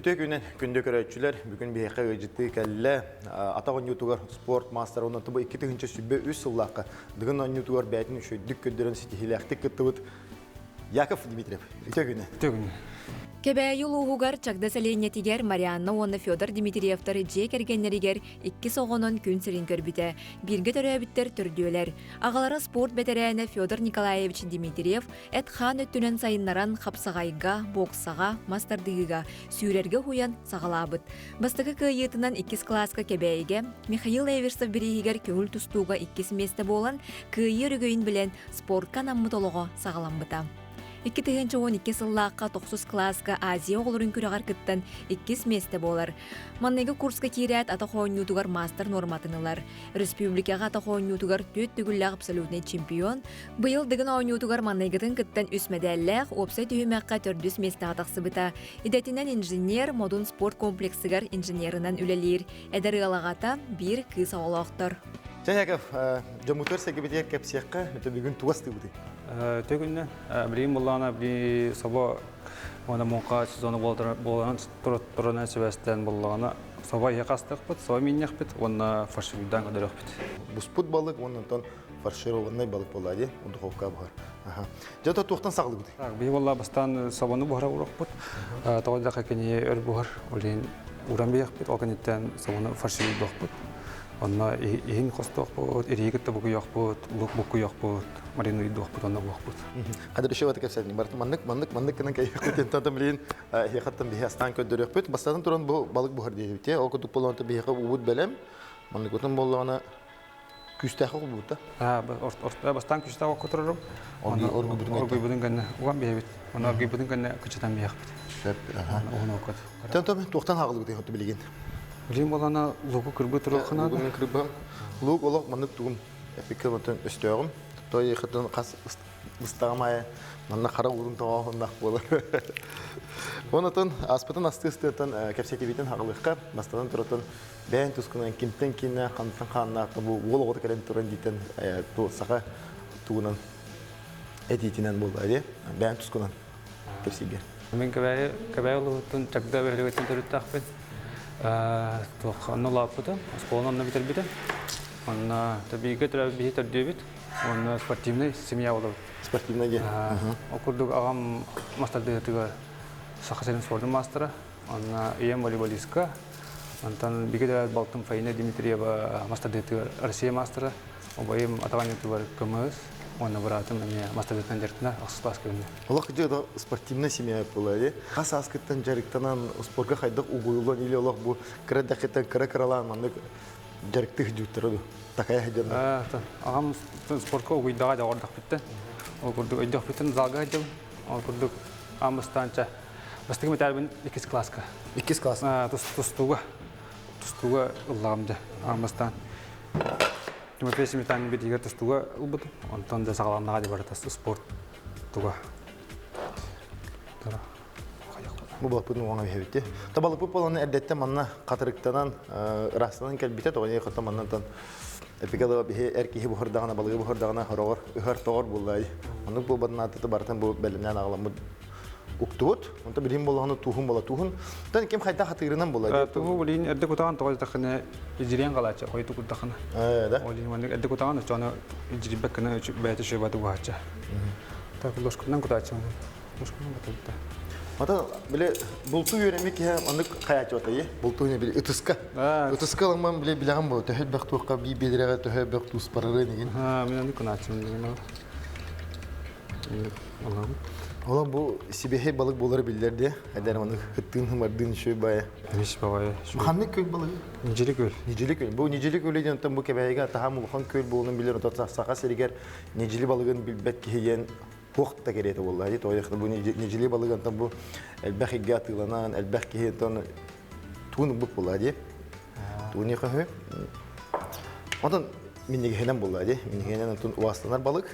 Bütün günün günde görüşçüler bugün bir hikaye ciddi kelle atağın YouTuber sport master onun tabi iki tığınca sübbe üst yıllarca dığın on YouTuber beytin şu dük gönderen sitihilektik kıtıbıt Yakov Dmitriyev. Bütün günü. Kebe yuluğugar çakdasaleniyetiger Marianna Onna Fyodor Dmitrievtar jek ergenleriger iki soğunun gün sirin körbüte. Birge töröbütter türdüler. Ağalara sport beterene Fyodor Nikolaevich Dmitriev et xan öttünen sayınlaran xapsagayga, boksaga, mastardığıga, sürerge huyan sağalabıt. Bastıgı kıyıtından 2 klaska kebeyge, Mikhail Eversov birihiger köhül tustuğga 2 meste bolan kıyı rügöyin bilen sportkan ammıtoloğa sağalambıta. 2012 сыллааққа 9 класска Азия оғылырын күріғар кыттан 2 месте болар. Маннеге курска кирят ата хойнютугар мастер норматынылар. Республикаға ата хойнютугар төт түгілләғ абсолютный чемпион. Быйыл дыгын ойнютугар маннегетін кыттан үс медалләғ опсай түйімәққа 400 месте атақсы бұта. Идетінен инженер модун спорт комплексігар инженерынан үлелер. Әдәрі алағата бір кыз ауылақтыр. Яков, жамутор сегебетер кепсияққа өте бүгін туасты бұды. Төгінне, білейін болағына білей соба оны мұнға сезоны болған тұрынан сөбәстен болағына соба еқастық бұд, соба меннеқ бұд, оны фаршируддан қадырық бұд. Бұспут балық, онын фаршированный балық болады, духовка бұғар. Жата тоқтан сағылы бұды. Білей болға бастан собаны бұғара ұрақ бұд, тоғыда қакене өр бұғар, олейін ұран бейек бұд, олғанеттен собаны фаршируддақ бұд. Онна иһин хостох бут, иригетте бугу yok bут, бугу yok bут, марину идох bут, онна yok bут. Кадыр шева текепсәдин, бар маннык кынан кайыкты тантам билин, яхаттан бихастан көдөрөк бут, бастадан туран бу балык бухар дейт. Ол көтүк болонта бихага убут белем. Маннык отан боллагана күстәхе бут та. Орта бастан күстәхе көтөрөрөм. Оргы бүтүн гана уган бебит. Онна оргы бүтүн гана күчтән бияк бут. Оны окот. Тантам тоқтан хагылы бут, хатты билген. Билин болана лугу кырбы турухна. Лугу кырбы. Луг олок маннык тугум. Эпикемтен өстөгüm. Той яхаттан кас ыстагамай. Манна кара урун тавагындак болор. Онотон аспытын асты-астытан кепсетибитен хагылыкка, бастадан туратын бәйін тускунан кимтен кине хантан ханна бу ологот келен туран дитен ту сага тугунан эдитинен болды. Бәйін тускунан кепсиге. Мен кебай олугутун чакда бөлөгөтөн төрүттакпын. Тоқны лапыды, школаны битербиді. Онна табиге тұрабы бейі түрдебет. Онна спортивный семья олабы. Спортивный ге? Окурдук ағам мастардығытыға сақасырын спордың мастера. Онна ем волейболистка. Онтан биге тұрабы Балтын Фаина Дмитриева мастардығытыға Россия мастера. Обайым атағанетігар көміз. Онна бұратым әне мастардығытын жәртіна ақсыз класс көрінді. Олақ жеді спортивный семья болады. Қас аскыттан жарықтанан спортқа қайдық ұғылуын или олақ бұл кірі-дәқеттен кірі-кіралан маңдық жарықтық жүттірді. Тақая хәдерді. Ағам спортқа ұғыйдаға да ордақ бітті. Ол күрдік өйдіқ біттін залға хәдем. Ол күрдік амыстанча. Бастығы метәрбін 2 класска. 2 класс? Тұстуға. Тұстуға ұллағымды амыстан. Тимофей Сметанин бит егер тұстуға ұлбыды. Онтан да сағаланнаға де баратасты спорт тұға. Бұл балық бұдың оңа бейбетті. Табалық бұл боланы әрдетті манна қатырықтанан, растынан кәлбетет, оған еқотта маннантан әпекалы әркеге бұхырдағына, балығы бұхырдағына ұхар тоғыр болай. Оның бұл бадын атыты бартын бұл бәлімнен ағылам ұқтуыт. Онта білім болағаны туғын бола туғын. Тән кем қайта қатығырынан болай. Туғы олейін әрдік ұтаған тоғыз тақыны ежірен қалача, қойты құттақыны. Олейін әрдік ұтаған ұчаны ежірбек кіні бәйті шөбаты ұғача. Так, лошкынан құтача. Лошкынан құтача. Ата биле булту йөрәмек һә аны каят ята е. Булту не биле итыска. Итыска ламан биле билгән бу. Тәһәд бәхт вакка би бидрәгә тәһәд бәхт ус парары диген. Мен аны күнәчем диген. Ола бу сибеһе балык булыр билләрдә. Әдәр аны хыттын хымардын шөй бая. Биш бабай. Ханны көй балыгы. Нижели көй. Нижели көй. Бу нижели көйледән тәм бу кәбәйгә таһамул хан көй булуны билер ата сака сергер. Нижели балыгын билбәт киһен Вақытта кереді олай. Тояқта бұл нежеле балығантан бұл әлбәқиге атыланан, әлбәқиге туын бұқ болады. Туын еқі. Ондан мен негенен болады. Мен негенен уастанар балық.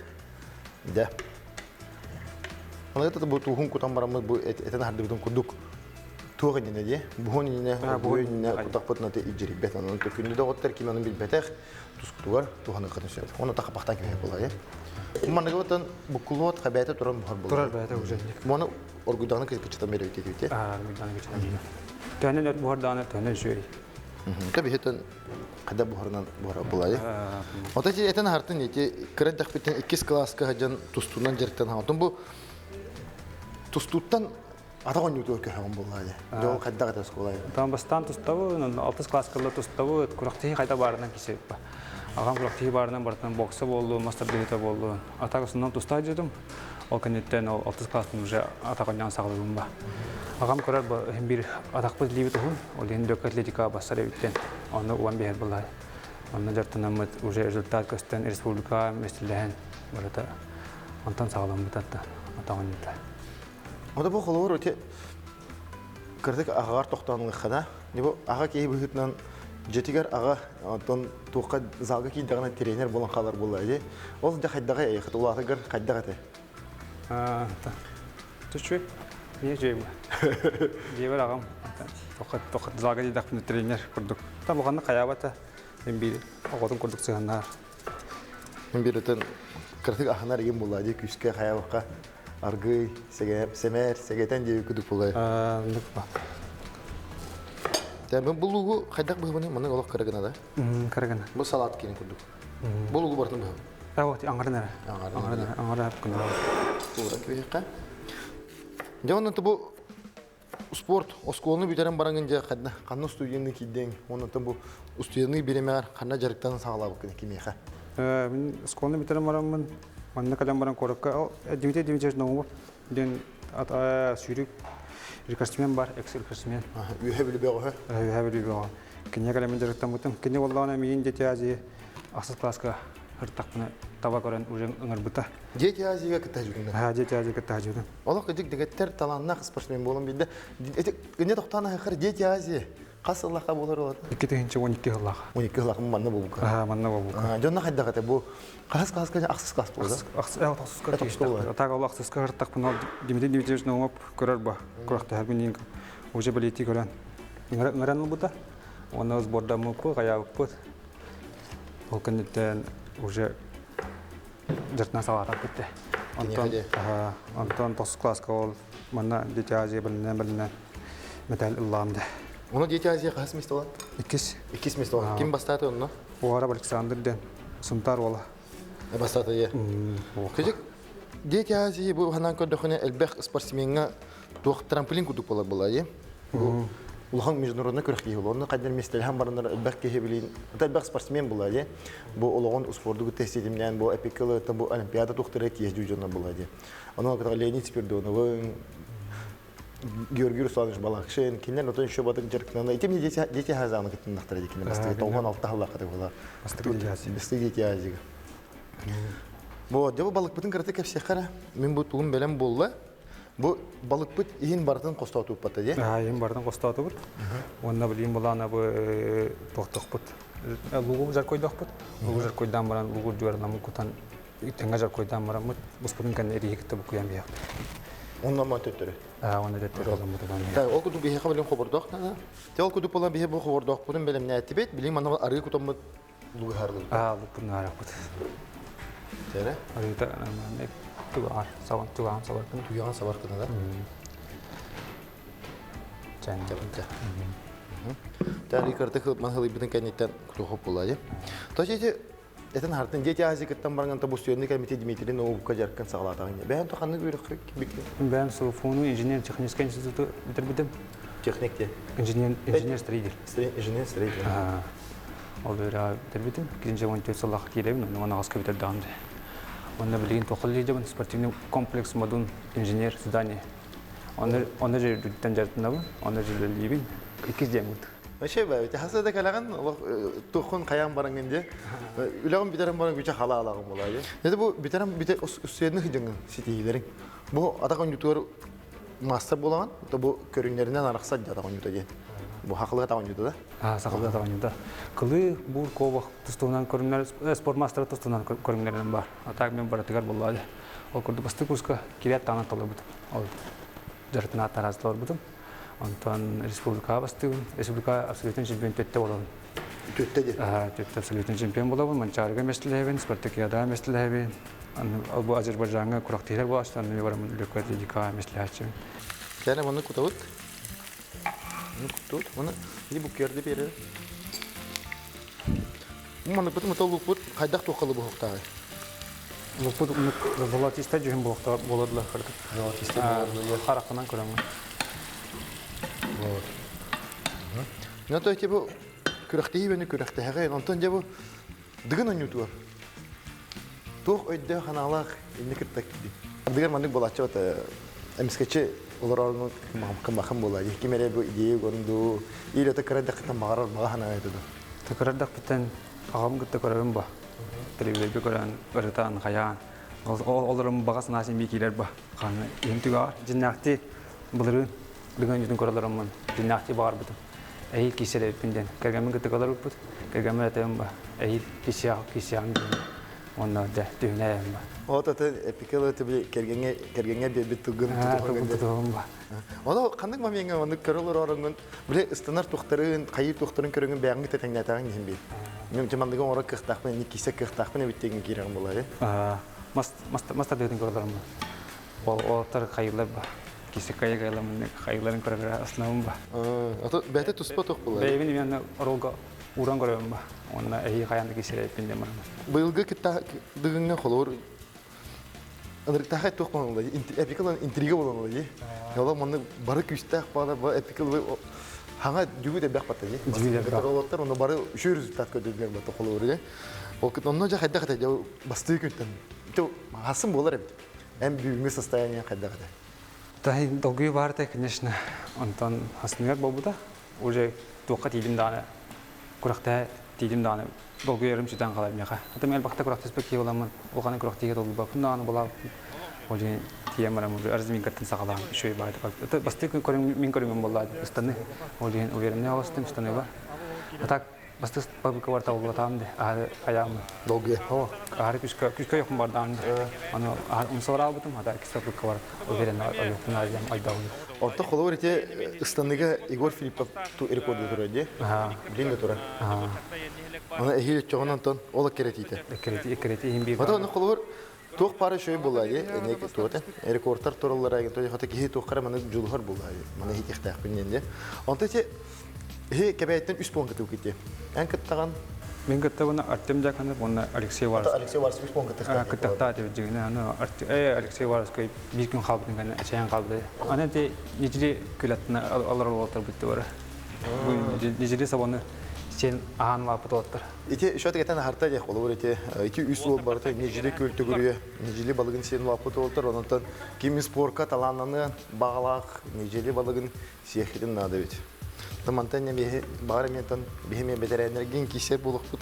Да. Онда бұл туғын құтан барамыз, бұл әтен арды бұтын күрдік туғын ене. Бұғын ене, бұғын ене құтақ бұтын әте иджерік бәтін. Оны күнді де ғоттар кеменің білбәтәқ тұсқытуғар туғаны қытын сөйді. Оны тақапақтан кемек болады. Маннага отан букулот хабайта туран бухар болду. Турар байта уженник. Моны оргуданы кычтан берет дейт. Оргуданы кычтан. Тәнен өт буһарданы тәнен жөй. Tabii heten kada buhardan buhar bulay. Ota ki eten hartın eti kıracak biten 2 klaska hacan tustundan jerten hatun bu tustuttan ата он ютур көһөн буллады. Жол кайда ката сколай. Там бастан тустабы, 6 класскалар тустабы, курактыгы кайда барынан кисеп ба. Агам курактыгы барынан бартан боксы болду, мастер билета болду. Атагысынан туста жедим. Ол кенеттен 6 класстын уже атаган сагылыгым ба. Агам көрөр ба бир атакпыз либит хун, ол енді атлетика басар биттен. Аны уан бер буллай. Аны жартанамыт уже результат көстен республика местелен барата. Антан сагылым битатта. Атаган ята. Ода бу холор өте кырдык агар токтанлык хана. Не бу ага кей быгытнан жетигер ага тон тука залга кийдагына тренер болон калар буллайды. Ол да кайдага яхат улатыгыр кайдага те. Түшү. Не жейм. Жейбер агам. Токат залга кийдагын тренер курдук. Та буганны каябата. Мен бир огодун курдук сыганнар. Мен биртен кырдык ахнар ем буллайды күскө каябакка. Аргый, семер, сегетен де күдүк булай. Нукпа. Мен булугу кайдак быгыны мына олок карагана да. Карагана. Бу салат кийин күдүк. Булугу бартын бу. Вот аңгырнара. Аңгырнара күнү. Туура кийекка. Жана бу спорт, осколны битерен баранган же кайда канны студияны кийден, онун бу студияны биремер канна жарыктан сагалап кимеха. Мен школны битерен барамын. Манна калам баран коракка. Димите ногу. Ден ата сүйрүк рекордсмен бар, экс-рекордсмен. Үйөбүлү бөгө. Үйөбүлү бөгө. Кине калам жарыктан бутум. Кине боллана мен детязи асыл класска хыртакны таба көрөн уже ыңырбыта. Дети азига кыта жүрүнө. Детязи кыта жүрүн. Олок дик дегеттер таланна спортсмен болом биде. Кине токтана хыр дети ази. Касыллака болор болот. 2-12 жыллак. 12 жыллак манна болук. Манна болук. Жонна кайдага те бу кас аксыз кас болду. Аксыз так Аллах сызга хыртак бунал Димитриевич ногоп көрөр ба. Куракта хабин уже билети көрөн. Ыңыран бута. Оны сборда муп каябып. Ол кенеттен уже жартна салата кетти. Антон 9 класска ол манна детязи билне метал илламды. Оны дети азия кас месте болот? 2 месте болот. Ким бастады оны? Уара Александрден Сунтар ола. Бастады я. Кызык дети азия бу ханан көдөхүнө элбек спортсменга тук трамплин кутуп болот булай. Улхан международный көрөккей болот. Оны кайдан местелхан барындар элбек кехебилин. Элбек спортсмен булай. Бу улгон спорттук тестидимден бу эпикалы бу олимпиада туктары кездүү жона булай. Аны катар Леонид Спиридонов Георгий Русланович Балакшин, кинен отон еще батыр жеркнана. Итем дети хазаны кеттинактар дикене басты. Толгон 6 халлакы була. Басты дети азига. Бу жабы балык бутун карате кепсе кара. Мен бу тугун белем болла. Бу балык бут иин бардын костатып бата де. Иин бардын костатып бут. Онна билим булана бу токток бут. Лугу жар койдок бут. Лугу жар койдан баран лугу жуарна мукутан тенга жар койдан баран мут. Буспун кан эрикте бу куям бия. Ondan mı tötürü? Onu da tötürü oldum buradan. Da o kutu bihe kabilem xobordok na. Te o kutu pola bihe bu xobordok bunun belem ne etibet bilim ana arı kutum lugu harlı. Bu bunlar akut. Tere? Arı da ne tuğan savan kan. Tuyan savar kana da. Can Japınca. Tari kartı kılıp man hılı bidin kanetten kutu hop olayı. Taşıcı eten hartın дети азия кыттан барган табу студенттик комитет Дмитрийин ообукка жаркан сагалатаган. Бәен тоханны бүйрөк бекти. Ben Софону инженер-технический институту битирбидим. Техникте. Инженер-строитель. Инженер-строитель. Ол бера битирбидим. 2-14 жыллак келебин, оны агаска битердагамды. Онда билген токоллежден спортивный комплекс модун инженер здание. Оны жерден жартынабы, оны жерден либин 2 жемут. Şey be, hasada kalagan, tuhun kayam barangınca, ülağın biterim barang güçe hala alağım olaydı. Nede bu biterim üstlerine hıcangın sitihilerin. Bu atakon yutuğu master bulan, da bu körünlerinden araqsa atakon yutuğu. Bu haklı atakon yutuğu da. Saklı atakon yutuğu. Kılı bu kovak tustuğundan körünler, spor master tustuğundan körünlerin var. Atak men baratigar bulaydı. O kurdu bastı kurska kiriyat tanı tolu butum. O jartına atarazlar butum. Ondan Respublika bastı. Respublika absolutin şampiyon tette olalım. Tette de. Tette absolutin şampiyon olalım. Mançarga mesleğin, Spartakiyada mesleğin. Bu Azerbaycan'a kuraktiler bu açtan ne varım lükat dedika mesleği. Yani bunu kutavut. Тут, оны и букерді береді. Маны бұтым ұтал лукпут қайдақ тоқалы бұқтағы. Лупут золотистый жүгін болады қырдық. Золотистый болады. Қарақынан көремін. Но то тебе күрәхтәһи бене күрәхтәһәгә, онтон җабу дигән онютуар. Тох өйдә ханалак инекет тәкди. Дигән мәндик булачы ата эмскече оларның кымахым була. Кимере бу идея гонду, иле та кырда кытан багарар багана айтыды. Тәкәрдәк битен агам гытта көремін ба. Телевизорда көрән, ырытан, хаян. Оларым багас насин бикилер ба. Каны интигар җиннәкти булырын дигән җитен көрәләрмен. Җиннәкти бар бит. Әй киселе пинден. Кергәмен гытта калар бит. Кергәмен әтәм ба. Әй кисян. Онда да дүнәм ба. Ата эпикеле тебе кергәнгә бит тугын тутуган ба. Ана кандай моментга аны көрәләр арынгын. Биле стандар тухтарын, кайы тухтарын көргән бәгән тәтәңнәтәң һәм бит. Мен жамандыгын ора кыхтакпен, кисе кыхтакпен биттеген кирәм булар. Маста дөтен көрәләрмен. Ол тар кайылар ба. Кисе кайылармен, кайыларын көрәләр аснавым ба. Ата бәтә туспа тох булар. Бәйбин мен оролга уран көрәм ба. Онда әй каянда киселе пинден бар. Быелгы китта дигәнгә холор. Аныртаһа тох булар. Эпикалан интрига булар. Яла моны бары күстәк бала бу эпикал ханга жүгү дә бәк батты. Ролоттар оны бары үчү результат көдөлгән бата холор. Ол кит оннан жа хайда хата басты көттән. То хасым булар бит. Әм бүгенге состояние хайда хата. Тай долгий барта, конечно. Антон хасныгак бабуда. Уже тоқат идим даны. Куракта идим даны. Долгий ярым читан калар меха. Ата мен бакта куракта спекти боламын. Олганы курактыга долгий ба. Куннаны бола. Уже тиемарам уже арзмин каттын сагалам. Шөй барта. Ата басты көрүм мен көрүм болла. Станы. Уже уверенне алыстым станы ба. Ата басты паблика варта олгатам де. Аям Долгий. О, ары күшкө якын бардан. Аны умсора бутум ата кисапка бар. Уверен айыктын айдам айдау. Орта холор ите станыга Игорь Филиппов ту рекорд турады. Билинде тура. Аны эхил чогон Антон ола керетите. Керети химби. Ата аны холор тох пары шөй булады. Эне туата рекордтар тураллар агы той хата ки тох кара маны жулхар булады. Маны хит ихтах билинде. Онта те кебәйттен 3 пункт туките. Ан кыттаган Мен кыттаган Артем Жаканы, онна Алексей Варс. Алексей Варс 3 пункт туките. Кыттакта деп жигне аны Алексей Варс кой бир күн халбын гана ачаан калды. Аны те ничили күләтне алар олотар битте бара. Бу ничили сабаны сен аан вапыт олоттар. Ите шөт кетен харта дек болор ите 2-3 ул барта нежили көлтө көрүе. Нежили балыгын сен вапыт олоттар. Онтан ким спортка талананы багалак нежили балыгын сехидин нада бит. Тамантanya bihe bağırmayan biheme beterenlergen kişi bulukput.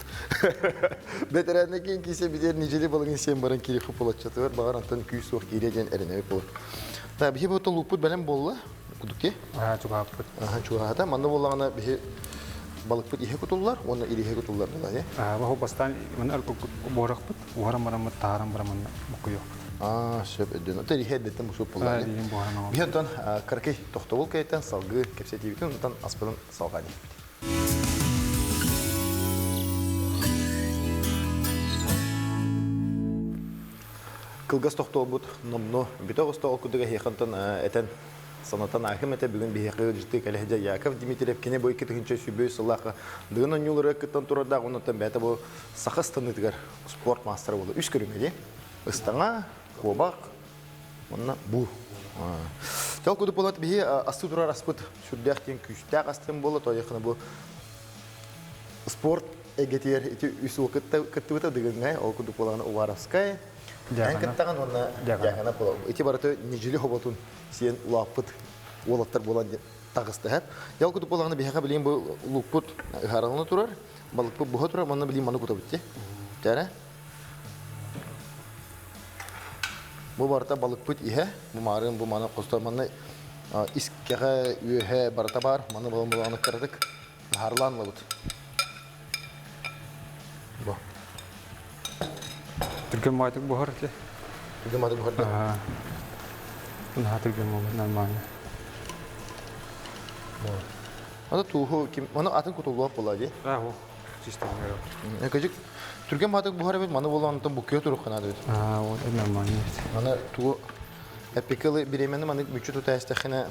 Beterenlergen kişi bilir niceli balığın sen baran kiri kupolatçatı var. Bağırantan küy soğuk gireceğin erine olur. Da bihe bu tuluput benim bolla kuduk ki. Çok haput. Çok hata. Manda bollağına bihe balıkput ihe kutullar, onu iri kutullar da ya. Bahu bastan men borakput, waram taram baraman bukuyo. Şöp ödün. Öte rihe edetten bu soğuk bollar. Bir yandan karkay toxtavul kaytan salgı kepseti bitin, ondan aspadan salgani. Kılgaz toxtavul bud, nomno. Bitoğuz toğul kuduga heyxantan eten sanatan ahim ete bugün bir heyxi ciddi kalehce Yakov Dimitriyev kine boy kitince sübüy sılağı. Dığınan yolları kıtan turada ondan bete bu saxıstanı tıgar sport master oldu. Üç görünmeli. Istana, kobak, onunla bu. Tal kudu polat bihi astı durar aspıt. Şuradaki küçük astım bola toyakına bu sport egetiyer iti üst vakitte kıtıvıta dıgıngay. O kudu polağına uvaravskaya. En kıttan onunla yakana pola. İti baratı nicili hobatun siyen ulapıt olatlar bolan tağıstı hep. Yal kudu polağına bihaga bileyim bu luput haralına durar. Balık bu buha durar. Onunla bileyim manı kutu bitti. Tere? Bu barata balık put ihe, bu marın bu mana kostamanı iskege ühe barata bar, mana bulanık kırdık, harlanla but. Bu. Türkmen maytık buhar ki. Türkmen maytık buhar ki. Bunu Türkmen maytık normal. Ana tuğu kim? Mana atın kutuluğa buladı. O sistem yok. Ne kacık? Türkmen maytık buhar evet, mana bulanıktan bukuyor turuk kanadı. O normal. Mana tuğu epikalı bir emenim mana müçü tutayız tekine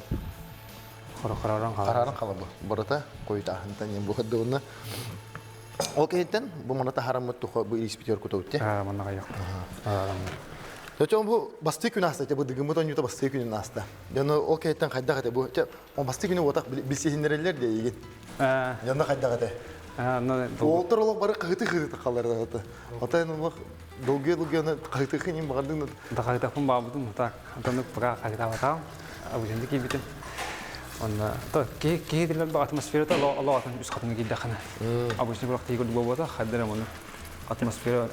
Қараран қалар. Карарын калабы. Бората койта хантан ем бу хаддыгына. Ол кейттен бу маната харамыт тухо бу испитер кутовте. Манна қайық. Төчөн бу басты күн аста бу дыгымы тон юта басты күн аста. Яны ол кейттен кайда кате бу он басты күнү отак билсехинерелер де иген. Яны кайда кате. Олтырлык бары кыты калар да. Ата эне долгие кыты хинин бардын. Дақайтақпын бабыдым, так. Антонық бұға қағита батам. Абыженді кейбетін. Онда, кейдерлер бұл атмосферата Аллах атын үз қатыны кейді қана. Абыженді бұрақ тейгіл бұл бата, қадырым оны. Атмосфера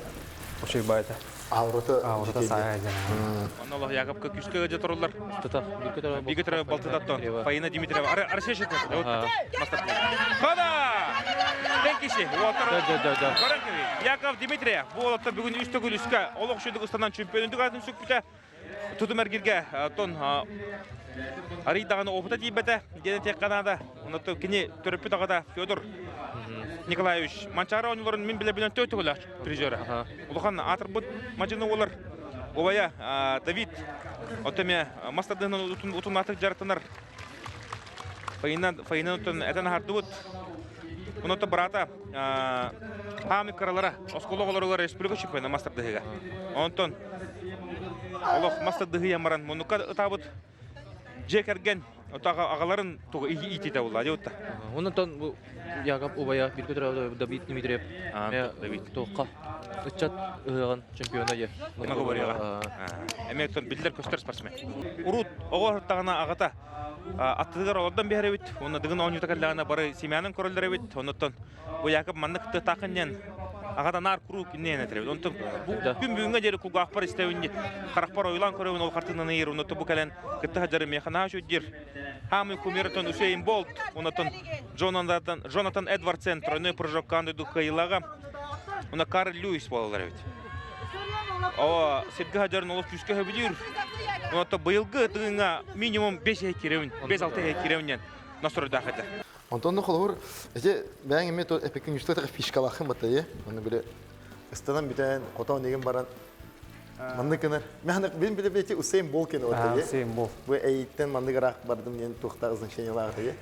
ұшай байта. Аурата сая жана. Аллах Якобка күшкеге же тұрулар. Бигетер балтыдаттон. Фаина Дмитриева. Арсешек. Хода! Тенкиши. Яков Дмитриев. Бұл отта бүгін үсті күліске. Олық шүйдік ұстанан чемпионындық атын сүк біте. Тұтым әргерге тон аридағаны опыта дейбеті. Дені тек қанады. Онатты кені түріппі тағада Федор Николаевич Манчара ойнуларын мен біле-білен төті көлі призері. Олыған атыр бұд мажыны олар. Обая Давид отыме мастадығынан ұтын атық жарықтанар. Файынан ұтын әтін ағарды бұд. Онатты барата памик қаралара, осколы олар республика чемпионы мастадығыға. Онтон олық мастадығы ямаран мұныққа ұтабыд жекерген ағаларын туғы итеті олады өтті. Онтон Яков Убая Биркутер Давид Дмитриев. Давид. Тоққа. Үтчат ұғын чемпионы е. Много говорила. Эмектон билдер көстер спортсмен. Урут оғырттағына ағата аттыдығыр олардан бәрі өт. Оны дығын оңы тәкәрліғана бары семьяның көрілдері өт. Онытын бұл Яков маннықты тақыннен ағата нар күру күннен әтірі. Онытын күн бүгінгі дері күлгі ақпар істеуінде қарақпар ойлан көреуін ол қартынан үйір. Онытын бұл кәлін күтті хаджары механа жөддер. Хамы кумиртон Усейн Болт. Онытын Джонатан Эдвардсен тройной прыжок канды духайлаға. Она Карл Льюис болалар бит. О, сетке хаджарын олық күшке хөбідер. Онытын бұйылғы тыңға минимум 5 кереуін, 5-6 кереуінен насырда қайда. Антонны қолуыр, бәң еме әпекін үштігі фишкалақын бата, оны біле ұстанан бітен, қотауын еген баран. Манды кенер. Мен біле бәте Усейн Бол кен оты. Усейн Бол. Бұл әйттен манды қарақ бардым, мен туқта ұзын шенелағы.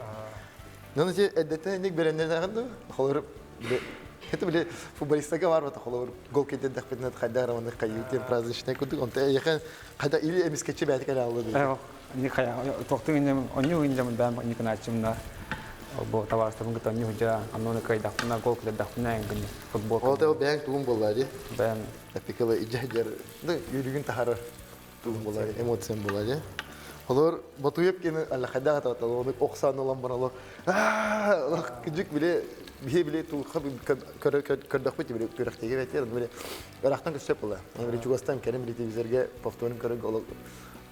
Ноны әдеттен нек берендерін ағынды, қолуыр біле. Это были футболисты говорят, что гол кидает до 15 ходяр, он их каюте праздничный куток, он теперь когда или эмискачи бьет канал. Не хая, только не он не бам не каначим на бо товарство мы готовы не уже, оно на кайдах на гол кидает на ингни футбол. Вот это бьянг тум болади. Бьян. Эпикала иджагер, да юригин тахара тум болади, эмоциям болади. Olur, batuyup ki Allah kadar hata onu oksan olan bana Allah küçük bile tu kırdak bile pürektiği ve diğer bile beraktan küçük bula. Yani bile çugastan kerim bile televizörge paftonun kırık olur.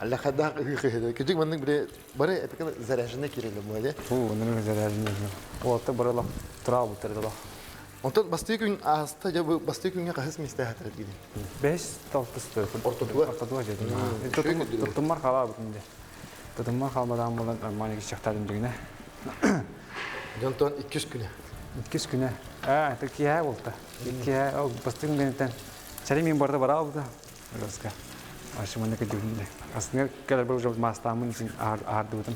Allah kadar küçük bende bile bana epikal zararına kirelim böyle. Onun zararına. O da baralar travu terdeler. Ondan bastığı gün hasta ya bu bastığı gün ya kahs mistehat edildi. 5 taltıstı. Ortadoğa dedi. Tutumlar kala bugünde. Tutumlar kalmadan bulan Almanya'ya çıkartalım düğüne. Ondan 200 güne. 200 güne. Türkiye oldu. Türkiye o bastığı günden. Çelim barda bara oldu. Rozka. Aşımandaki düğünde. Aslında kadar böyle mastamın için ağır durdum.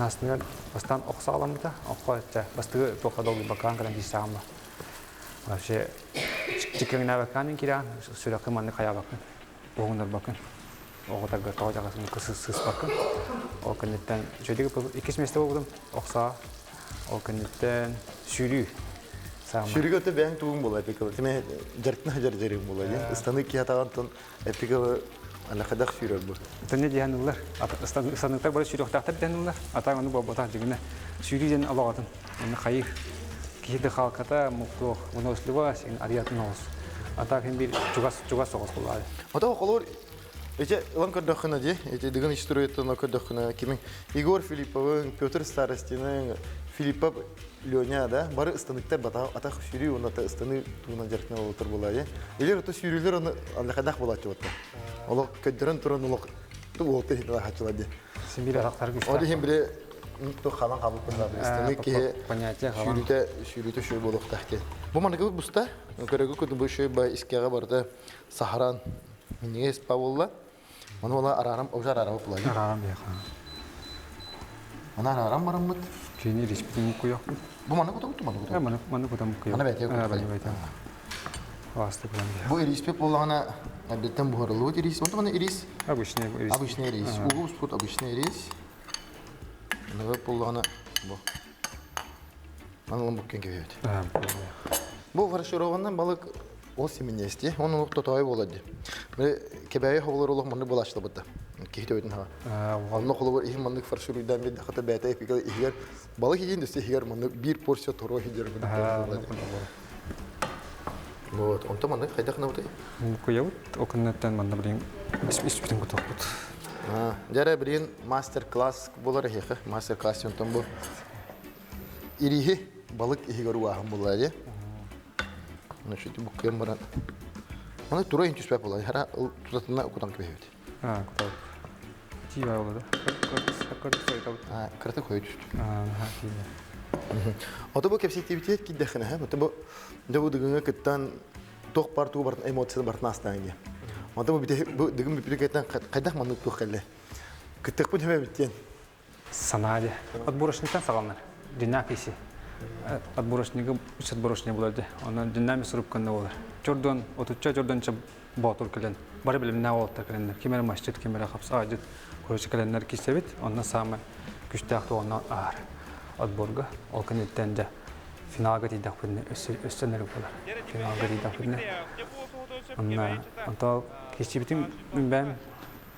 Aslında bastan oksa alamda. Oksa bastığı toka dolu bakan kadar disama. Şey çıkınına bakanın kira sürekli manne kaya bakın. Boğunlar bakın. O kadar kavacakasını kısız bakın. O kınıktan şöyle iki semestre okudum. Oksa o kınıktan sürü. Sürü götü ben tuğum bola epikal. Time jartna jarjarım bola. İstanbul ki hatadan ton epikal Allah kadar sürü bu. Tane diyanlar. İstanbul'da böyle sürü oktakta diyanlar. Ata onu babata cigine. Sürü jen Allah'tan. Onu hayır. Kihde halkata mutlu. Onu usluva sin ariyatın olsun. Ata hem bir cugas soğuz bolar. Ata olur. Эти ланкадахна де, эти дыган история-то ланкадахна, кимин Игорь Филипповын, Петр Старостин, Филиппов Лёня, да, бары станыкта бата, атах сюри, он ата станы туна жаркна отыр була, я. Илер ото сюрилер он аллахадах була чота. Олог кадыран туран олог ту отыр хитла хачла де. Симбир арактар күстә. Оди хем биле то халан кабыл кылса, станы ки понятие халан. Сюрите шөй болок тахке. Бу мана кебек буста, көрөгө көтү бу шөй ба искега барды Сахаран. Нигез Павлла. Оны ола арарам, ожар арабы булай. Арарам бияхан. Ana araram baramıt. Kini iris bitim kuyak. Bu mana kutu mana kutu. Mana kutam kuyak. Mana bete kutu. Bani bete. Vasta kuram ya. Bu iris pek olana adetten buharlı iris. Onda mana iris. Обычный iris. Обычный iris. Uğuz put обычный iris. Ne pek olana bu. Anlam bukken gibi. Bu farşırovandan balık o siminesti. Onun nokta tayi oladı. Ve kebeği havalar olan manı bulaştı bıdı. Kihte ödün ha. Onun kolu var ihim manlık farşırıdan bir dakika bete epikal ihyer balık yiyince ise ihyer manı bir porsiyon toro hiyer bıdı. Вот, он там манı kaydak ne bıdı? Kuyak. Okunnetten manda bilim. İsbitim kutak bud. Jara birin master class bular heki. Master class yöntem bu. İrihi balık ihi garu ahım bulaydı. Onu şu bu kemaran. Mana tura intus pep bulaydı. Hara tutatına okutan gibi hedi. Kutak. Jiwa oldu. Sakar sayta. Kırata koyu düştü. Jiwa. Ota bu kepsi aktivite ki dakhne ha. Ota bu da bu dıgına kıttan tok partu bart emotsi bart nastangi. Ota bu bite bu dıgın bir piriketten kaydak manlık tok kelle. Kıttık bu hemen bitten. Санаде. Отборочниктан сагалнар. Динак иси. Отборочниги үч отборочник болду. Анан динамик сурупканда болар. Жордон, отучча жордонча ботур келен. Бары билим на болот келендер. Кемер масжид, кемер хапс ажит. Көрөчү келендер кисебит. Ондан сама күчтак тоонан ар. Отборга ол кенеттен де финалга тийдак бирне өссөнөр болар. Финалга тийдак бирне. Анна антал кисибитим мен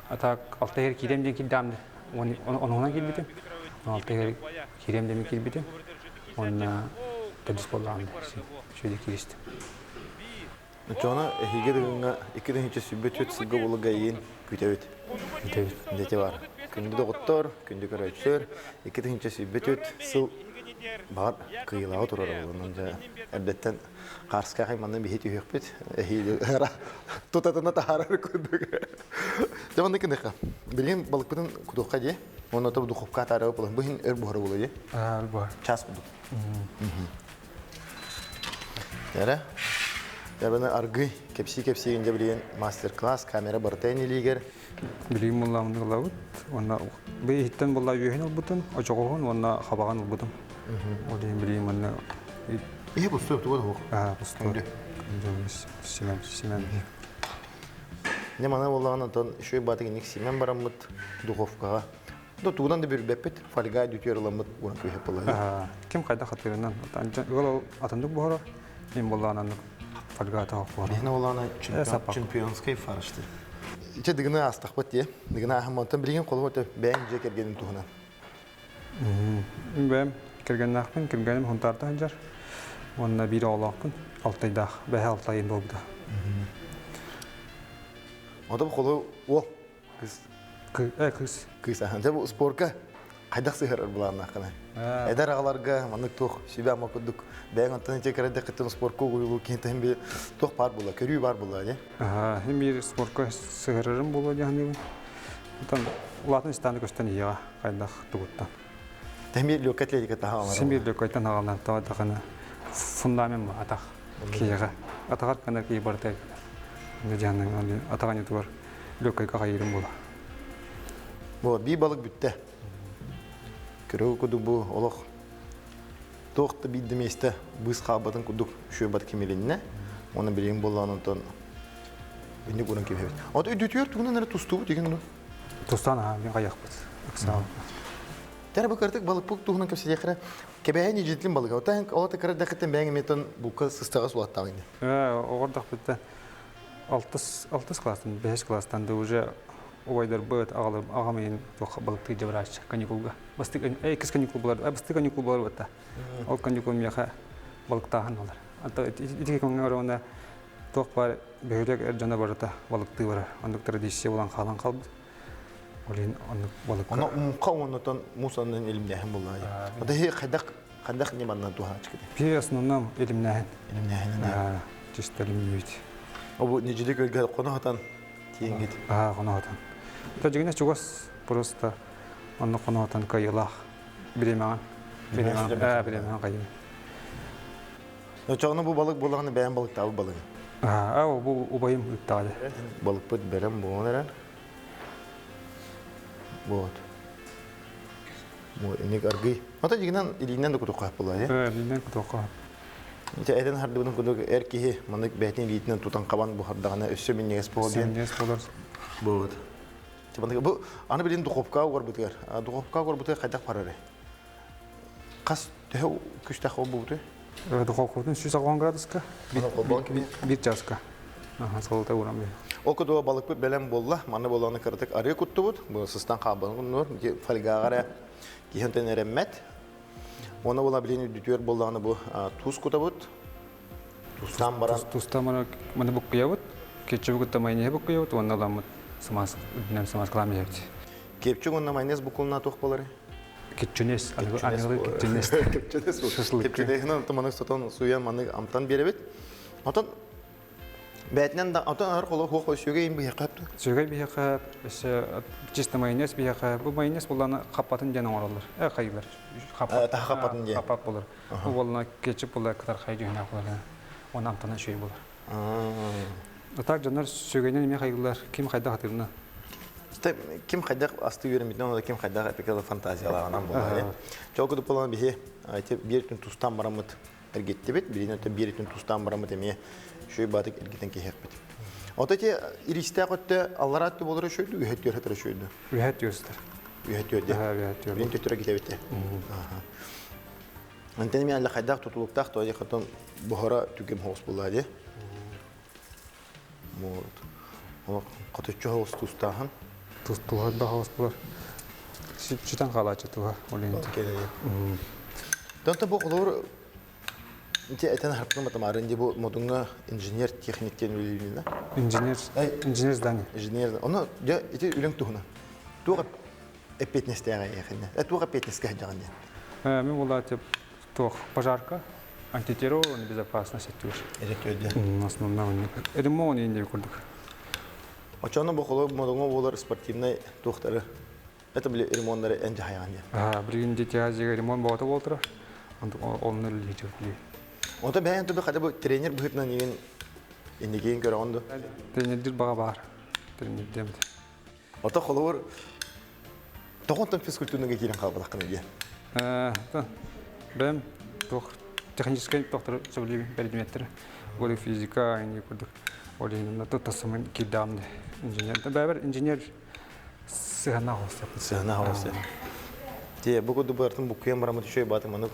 атак алтайыр кидем ден кидамды. Онуна килбитим. Алтайыр кидем ден килбитим. Онна тадис болганды. Шөйдө киристим. Жона хиге dıgına ikiden hiç sübet sıgı bolu gayin kütebet. Kütebet. Dete var. Күндү доктор, күндү көрөчөр, ikiden hiç sübet сыл бар кыйлау турар болон да. Элбеттен Карска хаймандан бихет үйөкпүт. Хиге тутатына тахарар күндү. Жаман кенде ка. Билген балыкпытын кудукка же. Оны да духовка тарабы болон. Бу хин өр бухары боло же. Бар. Час буду. Яра. Я бана аргы кепси инде билген мастер-класс камера бартайны лигер. Билим мулламды лавут. Онна бейттен болла үйөн албутун, очогон онна хабаган албутун. Олин билим онна İyi bu söp tuğdu. пустой. Семен. Ne mana olağan ton şöyle batıgınlık simen baramıt duhovkağa. Da tuğdan da bir bepet falgay dütüyorlamıt buna köy yapılar. Kim kayda hatırından? Gol atandık bu ara. Kim bollanandık falgay ta bu ara. Ne olağan çempiyonskay farıştı. İçe dıgına astakbat diye. Dıgına ahmantan bilgen kolu öte beğenecek ergenin tuğunan. Ben kirgenim huntarda hancar. Onunla bir oğlakpın. Altayda, behe altayın oldu. O da bu kolu o kız. Kız. Kız ahanda bu sporka kaydak sihir bulanlar kana. Eder ağlarga manık toq şibe ama kuduk. Ben antan içe kerede kıtın sporka uyulu kenten bir toq par bula, körüyü var bula ya. Hem bir sporka sığırırım bulu yani. Ondan ulatın istandı gösten iyi kaydak tuğuttan. Temir lokatleri kata ha. Semir lokaytan ağalan tawa takana fundament bu atak kiyaga. Atakar kana ki bartek. Ne jannan atakan yutur lokay ka kayırım bula. Bu bir balık bitti. Kırığı kudu bu olaq. Toqta bir demeste biz qabatın kuduk şu bat kemelinne. Onu bileyim bolanandan. Beni kuran gibi. O da ödütüyor tuğuna nere tustu degen onu. Tustan ha bir kayak bit. Sağ ol. Ter bakardık balık puk tuğuna kapsa yakra. Kebeğe ni cidlin balık. O da o da karar dakitten beğen meton bu kız sıstağa su attağın. Orada bitti. 6 klastan 5 klastan da уже ойдар быт агамын балыкты жабырач каникулга. Бастык кыз каникул булар, бастык каникул булар бата. Ол каникул мияха балыктаган алар. Ата итиге коңгорона ток бар бөйрөк жана барата балыкты бар. Андык традиция булан калан калды. Олин андык балык. Оны умқауыннан Мусаның илмнәһен булай. Ада хи кадак не маннан туха чыкты. Пи основном илимнәһен. Илмнәһен. Чисто илимнәһен. O bu necilik ölge konu hatan tiyen git. Konu hatan. Tacıgına çugas просто onu konu hatan kayılah. Bilemeğen kayın. Çoğunu bu balık bulağını beğen balık tabi balığı. Bu ubayım iptali. Balık pıt berem bu neren? Bu. Мо эник аргый. Ата дигенен илинен да кутук кап була, я. Линен кутоқа. Ите эден хардыбын кутук эркихи маны бәтин битинен тутан кабан бу хардагана өссө миннегес бол ден. Сенес болар. Вот. Бу аны билин духовка горбутер. Духовка горбутер кайдак парары. Кас тәһү күстә хоб бутер. Духовканың 160 градуска. Бана колбан киби. 1 часка. Аха, солта урам. Ол кудуа балык белән болла, маны болланы кырдык ары кутту бут. Бу сыстан кабын нур, фольгагара кихентен эреммет. Оны бола билен дүтөр болланы бу туз кута бут. Тустан баран. Туста мана бу кыябыт. Кетче бу кытта майне бу кыябыт, онда ламыт самас, динам самас калам ябыт. Кепчү онна майонез бу кулна тук болары. Кетченес, аны кетченес. Кепчүнес бу. Кепчүнес томаны сотон суян маны амтан беребет. Отон бәтнен да отон ар коло хо сөйгө ин бия капты. Сөйгө бия кап, чисто майонез бия кап. Бу майонез буланы капатын жана оралар. Кайгылар. Та капатын же. Капат болар. Бу болна кетчип булар катар кайжына булар. Оны амтана шөй булар. Так жанар сөйгөнен эме кайгылар, ким кайда хатырына. Ким кайдак асты йөрмитен, онда ким кайдак эпикалык фантазиялаганан булар. Чокуду полон бие, айты бир түн тустан барамыт. Эргетти бит, биринен бир түн тустан барамыт эме. Шөй батык эргетен кехеп бит. Отете иристә котты алларатты булыр шөйдү, үһәттер хәтер шөйдү. Үһәт юстар. Үһәттер дә. Үһәт. Бин төтөрә китә бит. Аха. Антен мен алла кайдак тутулуктак тоя хатон бохара түгем хос булады. Вот. О, коточо хос тустахан. Тустуга да хос булар. Читан калачы туга олен. Донта бу колор инте этен харптын матамарын бу модунга инженер техниктен үлүнү. Инженер здание. Инженер. Оны я эти үлөң тугуна. Туга эпетнестега яхында. Туга эпетнестега жагында. Мен булат тох пожарка, антитеррор, безопасность туш. Эрекөдө. Основной. Ремонт инде курдук. Очоно бу колор модунга булар спортивный тухтары. Это были ремонттары энде хаяганда. Биринде тяжеге ремонт болот болтура. Оны лечип. Онда бәйән төбе када бу тренер быһытна неген индеген көрө онду. Тренердер бага бар. Тренер демде. Ота холор тогонтан физкультурнага кирен калбадакны ди. Бем тох технический доктор сөйлеби предметтер. Голи физика, инде курдук. Олен тотасымын кидамды. Инженер. Бәбер инженер сыгана хосты. Сыгана хосты. Те бугу дубартын букуям барамы төшөй батым анук.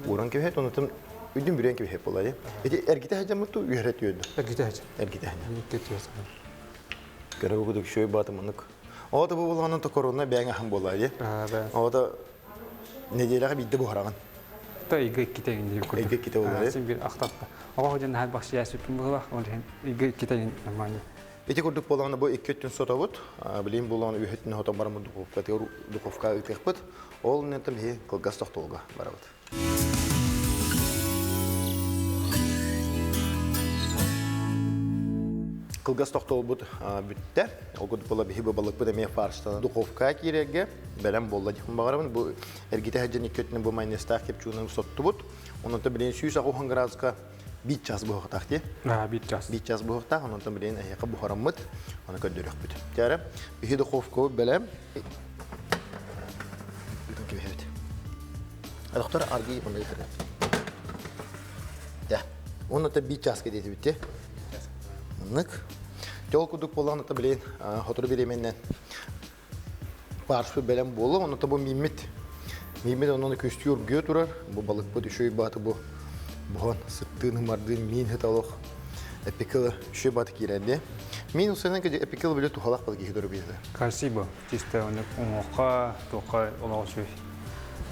Уран кебет онутум үдүн бүрен кебет болду. Эти эргите хажамытты үйрөт өйдү. Эргите хажам. Эргите хажам. Кетиyorsun. Кара бугу төшөй батым анук. Ода бу болгонун то корона бәңе хам болду. Ода неделеге бидде бу хараган. Та иге китеген дип көрдүк. Иге ките болду. Сен бир актапты. Ага хожан хал бакчы ясыпын була, олен иге китеген нормально. Эти көрдүк болгону бу 2 түн сотабыт. Билим болгону үйрөттүн хотон бармы духовка текпит. Ол нетем хе кылгас токтолга барабыт. Кылгас токтол бут бүтте. Огуд бола бихи балык бу деме фаршта духовка киреге белем болла дихим багарабын. Бу эргите хаҗаны көтүнү бу майонезтак кепчуны сотту бут. Онун да билен 160 градуска бит час бу хатакти. Бит час. Бит час бу хатак, онун да билен аяка бу хараммыт. Аны көдөрөк бут. Жара бихи духовка белем. Доктор арги bunu yitirir. Ya, onu da bir çaskı dedi bitti. Nık. Yol kuduk bolan da bilen, hatırı bilemenden. Parçı belem bolu, onu da bu mimit. Mimit onu küstüyor götürür. Bu balık bu düşüyor batı bu. Buhan sıktığını mardığın min hetalık. Epikalı düşüyor batı girendi. Min o senin ki epikalı bile tuhalak balık gidiyor bizde. Красиво. Чисто он умока, тока олошуй.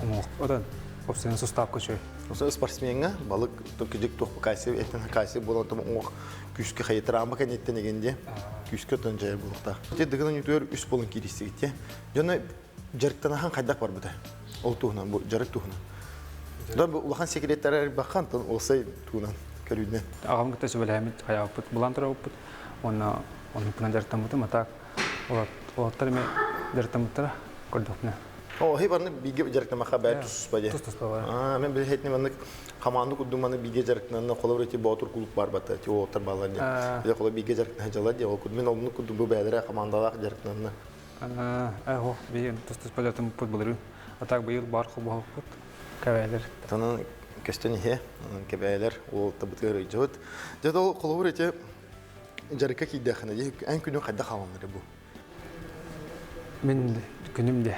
Умок. Одан Opsiyon sustap köçöy. Osa sportsmenga balık tokijik tok kaysi eten kaysi bolan tam o küskü hayıtramı kanetten egende küskü tönjey bulukta. Te degenen yutör üst bolun kirisi gitti. Jana jarıktan han kaydak var burada. Ol tuğunan bu jarık tuğunan. Da bu ulahan sekretler bakan tan olsa tuğunan körüdüne. Ağam gıta söyleyemit hayapıt bulantıra oput. Onu puna jarıktan mutu matak. O tarime jarıktan mutu kordukna. O hep anı bilgi jarıktan maka bayat tusus baje. Tusus baje. Men bir hetni manık kamandı kudumanı bilgi jarıktan kolaborati botur kuluk var bata. Ti o otar balanya. Ya kola bilgi jarıktan hajalar ya o kudmen onu kudu bu bayadara kamandalar jarıktan. Ого, бейін тұстыс бәлетім бұд бұлыры. Атақ бейіл бар қыл бағып бұд. Кәбәлер. Тонын көстен ihe, кебәйлер, ол табытыр жот. Жот ол қолуыр ете жарыка кейдәхіне, ән күнін қайда қаламдыры бұл. Мен күнімде.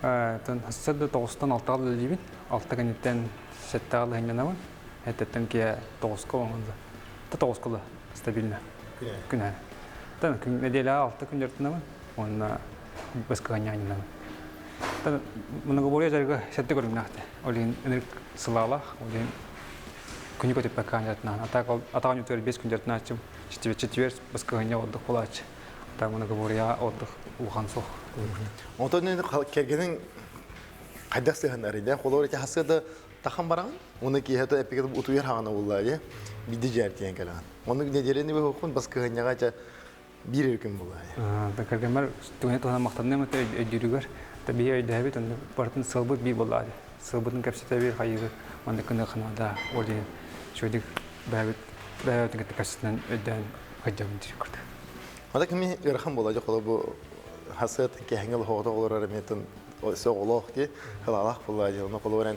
Сәді 9-тан 6-ға дейбін. 6 кәнеттен 7-ға ләңген ауын. Әттеттен ке 9-қа оңғанды. 9-қа стабильно. Күнә. Неделя 6 күндерден ауын. Онына басқаға нәңген ауын. Мұныңғы болуя жарыға сәтті көрім нақты. Олеген үнірік сылалақ, олеген күні көтіп бәккаған жатын. Атаған өтері 5 күндерден ачым. Четвер басқаға не отдық бола ачы. Атақ мұныңғы болуя отдық ұлған соқ. Онтан кергенің қайдақ сыйғандар еді. Қолуыр ете хасыда таққан бараған. Оны кейхеті әпекеті ұтуер хағана олар. Биді жәртеген кәліған. Оның неделені бі оқын басқаға неға bir erken bulay. Takargamar tuhne tuhna maqtanne mate ödürüger. Tabii ödəbit onu partın sılbıt bir buladı. Sılbıtın kapsite bir hayırı onda kına kınada oldu. Şöyle beraber kasıtından öden hacam düşürdü. Hada kimi erkan bulacak ola bu hasat ki hangıl havada olur arametin soğulaq ki halalaq bulacak onu koloran.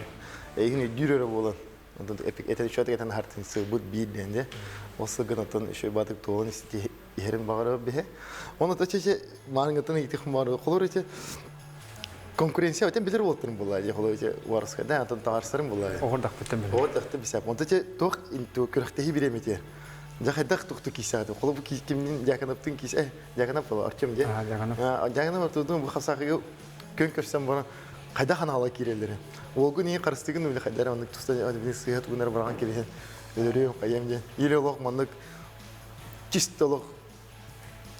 Egin dürere bulan. Ondan epik eteli şöyle geten hartın sılbıt bir dende. O sıgınatın şu batık toğun isti yerin bağırı bir. Onu da çeşe marıngatın ihtiyaç var. Kolor içe konkurensiya öten bilir oltun bulacak. Kolor içe varsa da atan tağırsarım bulacak. Orada bitem. Orada bir sebep. Onda çe toq into kırıktehi biremedi. Jahadak tuktu kisahı. Kolor bu kimin jakanaptın kisah. Jakanap var. Açım diye. Jakanap var tutun bu xasaqı kön köşsem bana kayda hanalı kireleri. O gün iyi karıştığın öyle kayda onu tusta bir sıhhat günler bırakan kirehen. Ölüyor kayem diye. İyi olak manlık çistoluk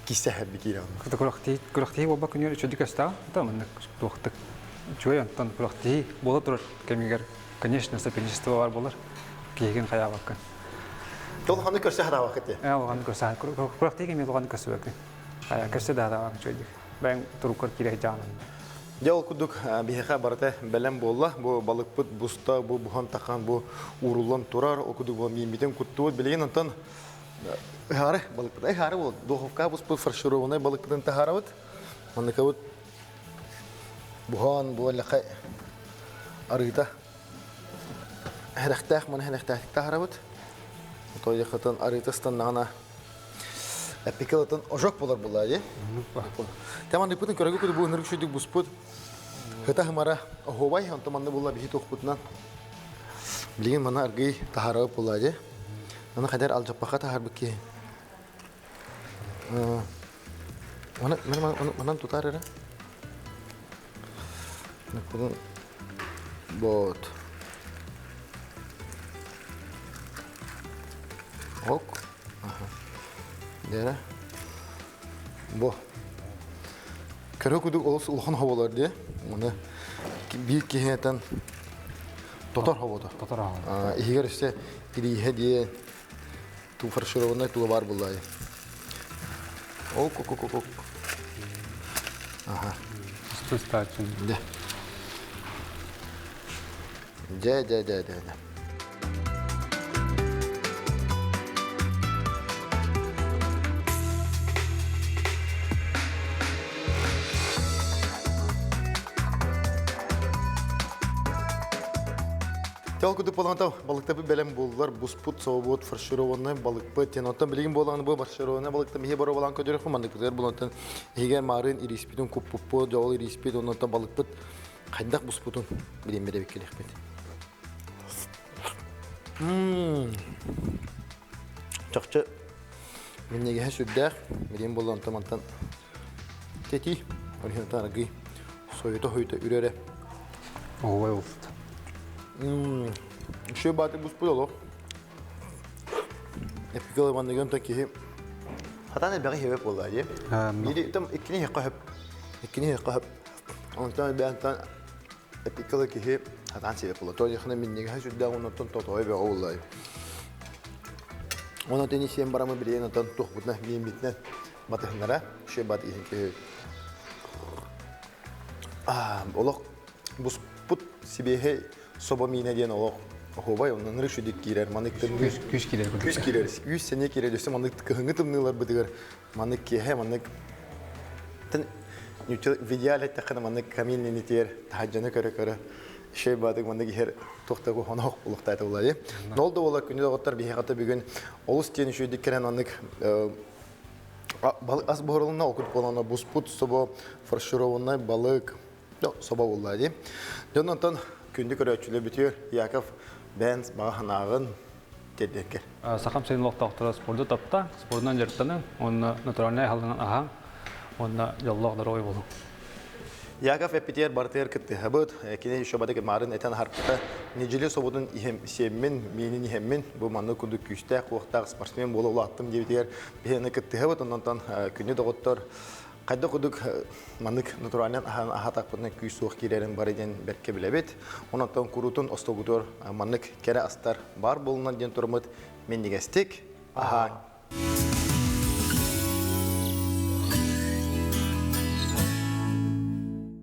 kisah bir kiren. Kurakti baba kunyor çocuk hasta. Tamam doktor. Çoğu antan kurakti bola durur. Kemiger. Конечно, соперничество var bolar. Kiyegen kaya bakın. Tol hanı körse hada vakti. Oğlan körse kurakti kemi oğlan körse bakın. Kaya körse daha da çocuk. Ben turukar kireh canım. Yol kuduk bir haberde belem bolla bu balık put busta bu buhan takan bu urulan turar okuduk bu mimiten kuttu bileyen antan hare balık put hare bu dohofka bu put farşuruna balık putun taharavat onu kavut buhan bu lakay arita herhtah mana herhtah taharavat to yakatan aritastan nana epikatan ojok bolar bulaye tamam diputun körgü kudu bu nırık şuyduk bu spot Hata hemara hovay untuk mana bola bihi tuh putnan. Beliin mana argi tahara bola aja. Mana kadar aljapaka tahar beki. Mana tutar ada? Nak pun bot. Ok. Dera. Bo. Körü kuduk olsa ulhan havalar diye. Onu bir kihiyeten totar havada. Totar havada. İhiger işte irihe diye tu farşıravına tu var bulayı. Ok. Aha. Stüstaçın. De. Тел куды полантау балыкта бу белем болдулар буспут сообот фаршированный балыкпы тенотан билген болганы бу фаршированный балыкта мие бара балан көдөрөк мандык бизер булантан эгер марын ириспитин куппуппо жол ириспит онотан балыкпыт кайдак буспутун билем бере бекелехмет. Чакчы минеге хэшүддэх билген болантан мантан тети орхинтан аги союта хойта үрөрө. Ой oldu. Şu batı buz pulolo. Epikal bana gönder ki hatta ne bari hep olay. Biri tam ikini hep. Ondan ben epikal ki hatta sebep oldu. Toy yaxına minne şu da onu totoy be olay. Ona tenişen baramı biri ondan tohbutna bitne batınlara şu batı ki olaq buz put sibehe soba mine diyen olaq Hovay onun nırışı dik girer, manıktın Güç girer. 100 sene girer, işte manık kıhıngı tımnılar bıdıgar, manık ki he manık, tan в идеале такана маннык камильный нитер таджаны көрө şey badık manda giher toxta go honoq bulukta olay. Nolda ola күнү дагыттар бихагата бүгүн олус тени шүйдүк керен аннык az боролуна окуп болана буспут собо фаршированный балык соба боллады. Жонтон күндү көрөчүлө бүтүр Яков Бенс баганагын дедекер. Сахам сейн локтоктор спорту тапта, спортунан жертаны, он натуральный халынан аха, он жоллоqдар ой болду. Яков Эпитер бартер кытты хабыт, кине шобадык марын этен харпта нежиле сободун ихем семмен, менин ихеммен, бу манны күндүк күстә куактак спортсмен болуп аттым дебитер, бени кытты хабыт, онтон күнү доготтор кайда кудук маннык натуральный аха такпытны күсүк кирерин бар эден берке билебит. Онтон курутун остогутор маннык кере астар бар болунан ден турмут мен негестик. Аха